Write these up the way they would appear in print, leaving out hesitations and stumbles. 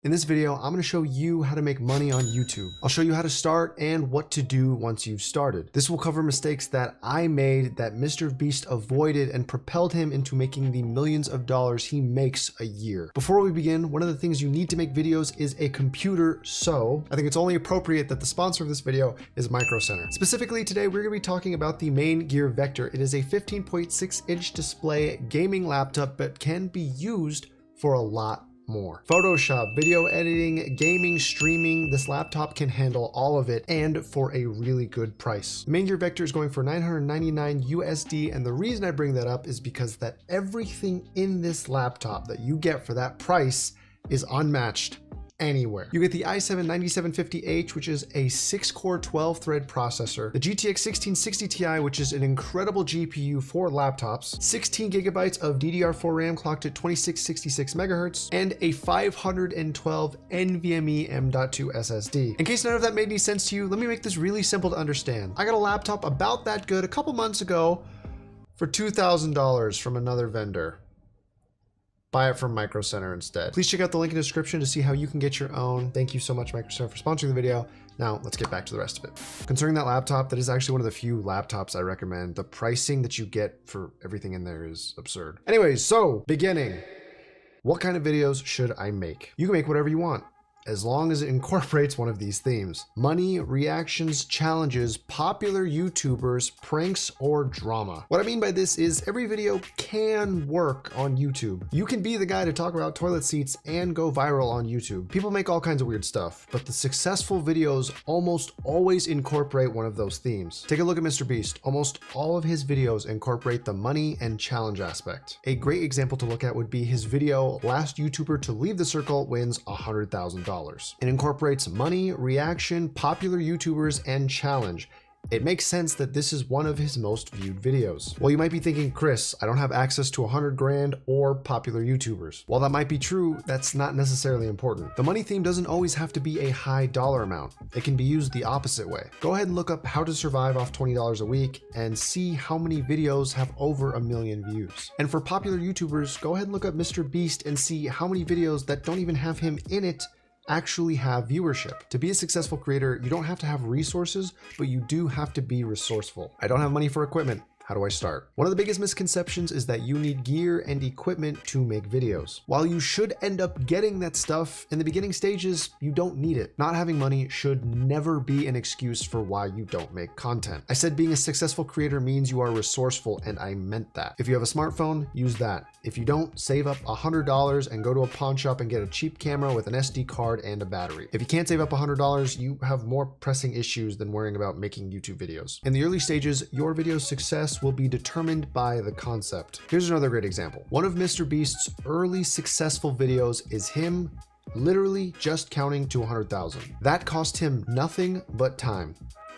In this video, I'm going to show you how to make money on YouTube. I'll show you how to start and what to do once you've started. This will cover mistakes that I made that MrBeast avoided and propelled him into making the millions of dollars he makes a year. Before we begin, one of the things you need to make videos is a computer, so I think it's only appropriate that the sponsor of this video is Micro Center. Specifically today, we're going to be talking about the Main Gear Vector. It is a 15.6-inch display gaming laptop that can be used for a lot more. Photoshop, video editing, gaming, streaming, this laptop can handle all of it and for a really good price. The Main Gear Vector is going for $999 USD, and the reason I bring that up is because that everything in this laptop that you get for that price is unmatched anywhere. You get the i7-9750H, which is a 6-core 12-thread processor, the GTX 1660 Ti, which is an incredible GPU for laptops, 16 gigabytes of DDR4 RAM clocked at 2666 megahertz, and a 512 NVMe M.2 SSD. In case none of that made any sense to you, let me make this really simple to understand. I got a laptop about that good a couple months ago for $2,000 from another vendor. Buy it from Micro Center instead. Please check out the link in the description to see how you can get your own. Thank you so much, Micro Center, for sponsoring the video. Now let's get back to the rest of it. Concerning that laptop, that is actually one of the few laptops I recommend. The pricing that you get for everything in there is absurd. Anyways, so beginning, what kind of videos should I make? You can make whatever you want, as long as it incorporates one of these themes: money, reactions, challenges, popular YouTubers, pranks, or drama. What I mean by this is every video can work on YouTube. You can be the guy to talk about toilet seats and go viral on YouTube. People make all kinds of weird stuff, but the successful videos almost always incorporate one of those themes. Take a look at MrBeast. Almost all of his videos incorporate the money and challenge aspect. A great example to look at would be his video, Last YouTuber to Leave the Circle Wins $100,000. It incorporates money, reaction, popular YouTubers, and challenge. It makes sense that this is one of his most viewed videos. Well, you might be thinking, Chris, I don't have access to 100 grand or popular YouTubers. While that might be true, that's not necessarily important. The money theme doesn't always have to be a high dollar amount. It can be used the opposite way. Go ahead and look up how to survive off $20 a week and see how many videos have over 1 million views. And for popular YouTubers, go ahead and look up MrBeast and see how many videos that don't even have him in it actually have viewership. To be a successful creator, you don't have to have resources, but you do have to be resourceful. I don't have money for equipment. How do I start? One of the biggest misconceptions is that you need gear and equipment to make videos. While you should end up getting that stuff, in the beginning stages, you don't need it. Not having money should never be an excuse for why you don't make content. I said being a successful creator means you are resourceful, and I meant that. If you have a smartphone, use that. If you don't, save up $100 and go to a pawn shop and get a cheap camera with an SD card and a battery. If you can't save up $100, you have more pressing issues than worrying about making YouTube videos. In the early stages, your video's success will be determined by the concept. Here's another great example. One of MrBeast's early successful videos is him literally just counting to 100,000. That cost him nothing but time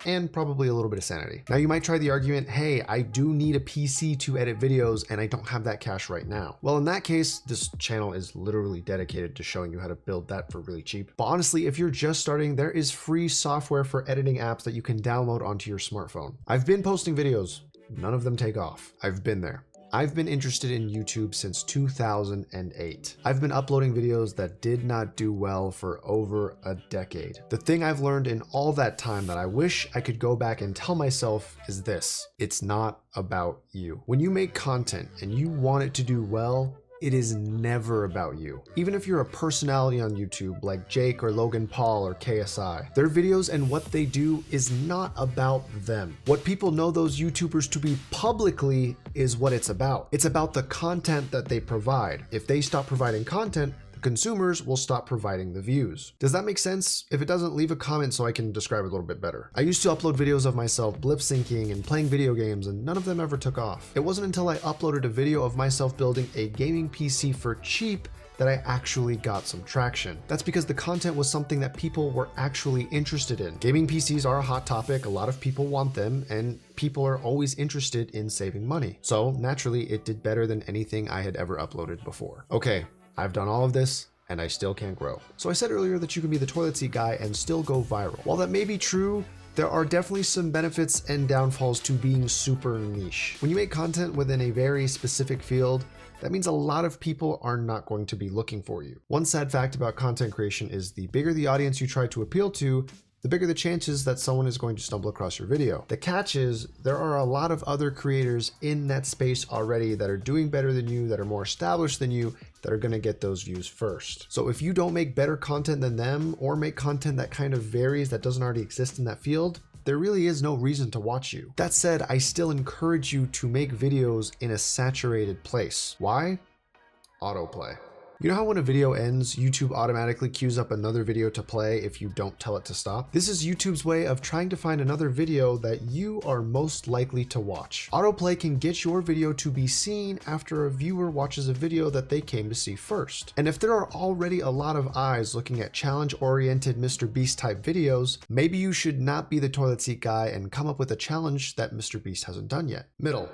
and probably a little bit of sanity. Now you might try the argument, hey, I do need a PC to edit videos and I don't have that cash right now. Well, in that case, this channel is literally dedicated to showing you how to build that for really cheap. But honestly, if you're just starting, there is free software for editing apps that you can download onto your smartphone. I've been posting videos. None of them take off. I've been there. I've been interested in YouTube since 2008. I've been uploading videos that did not do well for over a decade. The thing I've learned in all that time that I wish I could go back and tell myself is this: it's not about you. When you make content and you want it to do well, it is never about you. Even if you're a personality on YouTube like Jake or Logan Paul or KSI, their videos and what they do is not about them. What people know those YouTubers to be publicly is what it's about. It's about the content that they provide. If they stop providing content, consumers will stop providing the views. Does that make sense? If it doesn't, leave a comment so I can describe it a little bit better. I used to upload videos of myself lip syncing and playing video games, and none of them ever took off. It wasn't until I uploaded a video of myself building a gaming PC for cheap that I actually got some traction. That's because the content was something that people were actually interested in. Gaming PCs are a hot topic, a lot of people want them, and people are always interested in saving money. So naturally, it did better than anything I had ever uploaded before. Okay, I've done all of this and I still can't grow. So I said earlier that you can be the toilet seat guy and still go viral. While that may be true, there are definitely some benefits and downfalls to being super niche. When you make content within a very specific field, that means a lot of people are not going to be looking for you. One sad fact about content creation is the bigger the audience you try to appeal to, the bigger the chances that someone is going to stumble across your video. The catch is there are a lot of other creators in that space already that are doing better than you, that are more established than you, that are going to get those views first. So if you don't make better content than them, or make content that kind of varies that doesn't already exist in that field, there really is no reason to watch you. That said, I still encourage you to make videos in a saturated place. Why? Autoplay. You know how when a video ends, YouTube automatically queues up another video to play if you don't tell it to stop? This is YouTube's way of trying to find another video that you are most likely to watch. Autoplay can get your video to be seen after a viewer watches a video that they came to see first. And if there are already a lot of eyes looking at challenge-oriented MrBeast type videos, maybe you should not be the toilet seat guy and come up with a challenge that MrBeast hasn't done yet. Middle.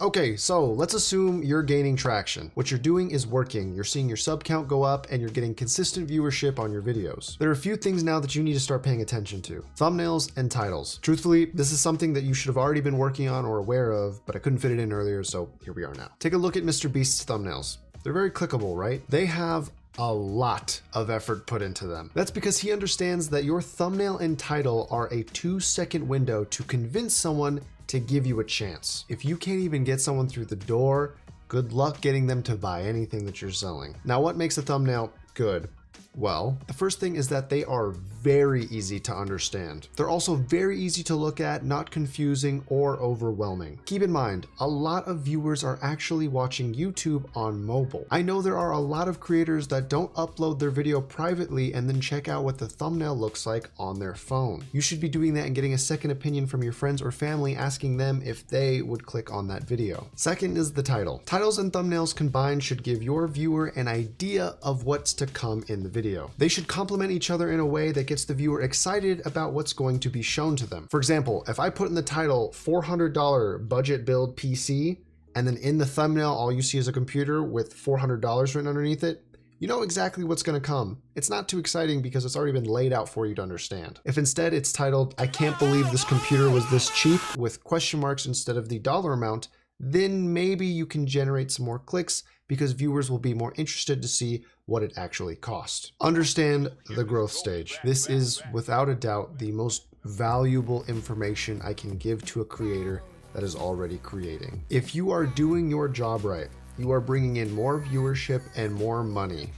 Okay, so let's assume you're gaining traction. What you're doing is working. You're seeing your sub count go up and you're getting consistent viewership on your videos. There are a few things now that you need to start paying attention to: thumbnails and titles. Truthfully, this is something that you should have already been working on or aware of, but I couldn't fit it in earlier, so here we are now. Take a look at MrBeast's thumbnails. They're very clickable, right? They have a lot of effort put into them. That's because he understands that your thumbnail and title are a 2-second window to convince someone to give you a chance. If you can't even get someone through the door, good luck getting them to buy anything that you're selling. Now, what makes a thumbnail good? Well, the first thing is that they are very easy to understand. They're also very easy to look at, not confusing or overwhelming. Keep in mind, a lot of viewers are actually watching YouTube on mobile. I know there are a lot of creators that don't upload their video privately and then check out what the thumbnail looks like on their phone. You should be doing that and getting a second opinion from your friends or family, asking them if they would click on that video. Second is the title. Titles and thumbnails combined should give your viewer an idea of what's to come in the video. They should complement each other in a way that gets the viewer excited about what's going to be shown to them. For example, if I put in the title $400 budget build PC, and then in the thumbnail all you see is a computer with $400 written underneath it, you know exactly what's going to come. It's not too exciting because it's already been laid out for you to understand. If instead it's titled, "I can't believe this computer was this cheap," with question marks instead of the dollar amount, then maybe you can generate some more clicks because viewers will be more interested to see what it actually cost. Understand the growth stage. This is without a doubt the most valuable information I can give to a creator that is already creating. If you are doing your job right, you are bringing in more viewership and more money.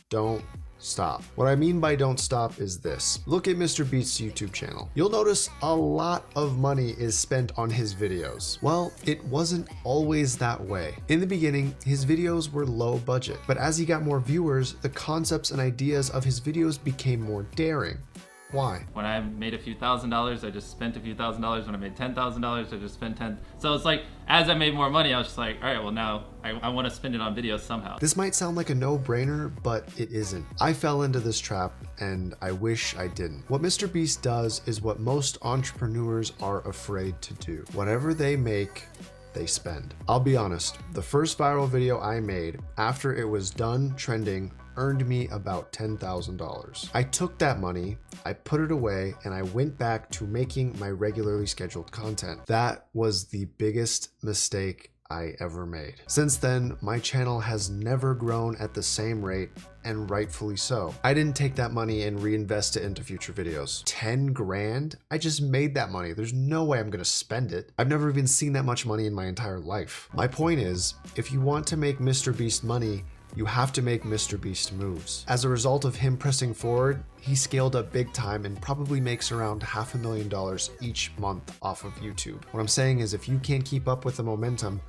Don't stop. What I mean by don't stop is this. Look at MrBeast's YouTube channel. You'll notice a lot of money is spent on his videos. Well, it wasn't always that way. In the beginning, his videos were low budget, but as he got more viewers, the concepts and ideas of his videos became more daring. Why? When I made a few $1,000s, I just spent a few $1,000s. When I made $10,000, I just spent 10. So it's like, as I made more money, I was just like, all right, well now I want to spend it on videos somehow. This might sound like a no-brainer, but it isn't. I fell into this trap and I wish I didn't. What MrBeast does is what most entrepreneurs are afraid to do. Whatever they make, they spend. I'll be honest, the first viral video I made after it was done trending earned me about $10,000. I took that money, I put it away, and I went back to making my regularly scheduled content. That was the biggest mistake I ever made. Since then, my channel has never grown at the same rate, and rightfully so. I didn't take that money and reinvest it into future videos. 10 grand? I just made that money. There's no way I'm gonna spend it. I've never even seen that much money in my entire life. My point is, if you want to make MrBeast money, you have to make MrBeast moves. As a result of him pressing forward, he scaled up big time and probably makes around $500,000 each month off of YouTube. What I'm saying is, if you can't keep up with the momentum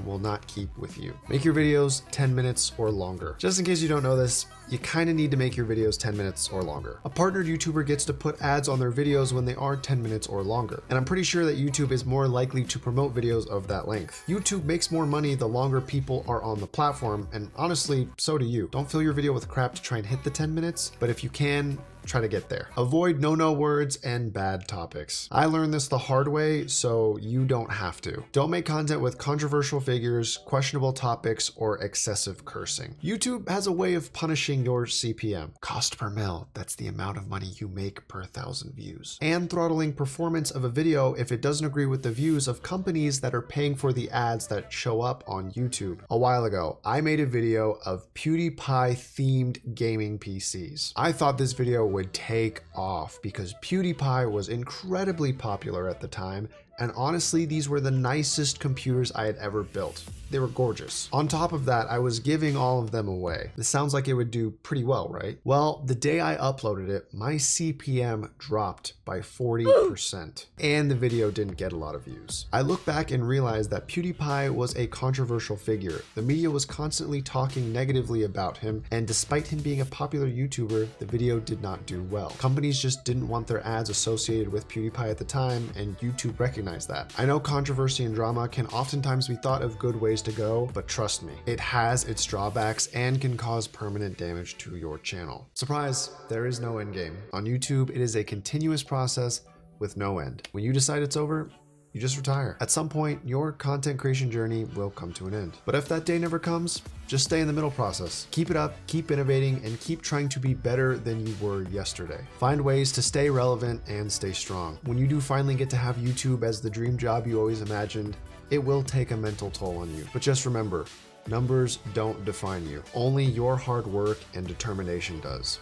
will not keep with you. Make your videos 10 minutes or longer. Just in case you don't know this, you kind of need to make your videos 10 minutes or longer. A partnered YouTuber gets to put ads on their videos when they are 10 minutes or longer. And I'm pretty sure that YouTube is more likely to promote videos of that length. YouTube makes more money the longer people are on the platform, and honestly, so do you. Don't fill your video with crap to try and hit the 10 minutes, but if you can, try to get there. Avoid no words and bad topics. I learned this the hard way, so you don't have to. Don't make content with controversial figures, questionable topics, or excessive cursing. YouTube has a way of punishing your CPM, cost per mil. That's the amount of money you make per 1,000 views. And throttling performance of a video if it doesn't agree with the views of companies that are paying for the ads that show up on YouTube. A while ago, I made a video of PewDiePie themed gaming PCs. I thought this video would take off because PewDiePie was incredibly popular at the time, and honestly, these were the nicest computers I had ever built. They were gorgeous. On top of that, I was giving all of them away. This sounds like it would do pretty well, right? Well, the day I uploaded it, my CPM dropped by 40%, and the video didn't get a lot of views. I look back and realized that PewDiePie was a controversial figure. The media was constantly talking negatively about him, and despite him being a popular YouTuber, the video did not do well. Companies just didn't want their ads associated with PewDiePie at the time, and YouTube recognized that. I know controversy and drama can oftentimes be thought of good ways to go, but trust me, it has its drawbacks and can cause permanent damage to your channel. Surprise, there is no end game. On YouTube, it is a continuous process with no end. When you decide it's over, you just retire. At some point, your content creation journey will come to an end. But if that day never comes, just stay in the middle process. Keep it up, keep innovating, and keep trying to be better than you were yesterday. Find ways to stay relevant and stay strong. When you do finally get to have YouTube as the dream job you always imagined, it will take a mental toll on you. But just remember, numbers don't define you. Only your hard work and determination does.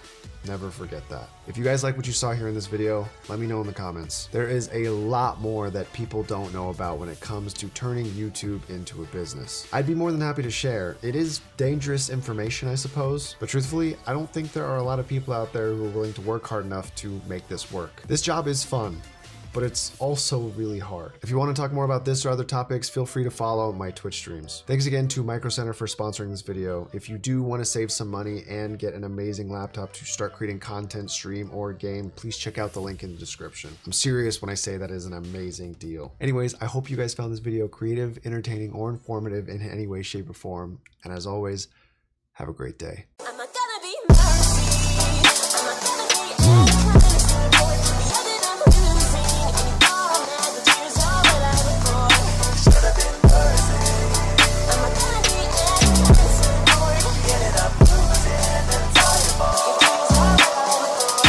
Never forget that. If you guys like what you saw here in this video, let me know in the comments. There is a lot more that people don't know about when it comes to turning YouTube into a business. I'd be more than happy to share. It is dangerous information, I suppose, but truthfully, I don't think there are a lot of people out there who are willing to work hard enough to make this work. This job is fun, but it's also really hard. If you want to talk more about this or other topics, feel free to follow my Twitch streams. Thanks again to Micro Center for sponsoring this video. If you do want to save some money and get an amazing laptop to start creating content, stream, or game, please check out the link in the description. I'm serious when I say that is an amazing deal. Anyways, I hope you guys found this video creative, entertaining, or informative in any way, shape, or form. And as always, have a great day.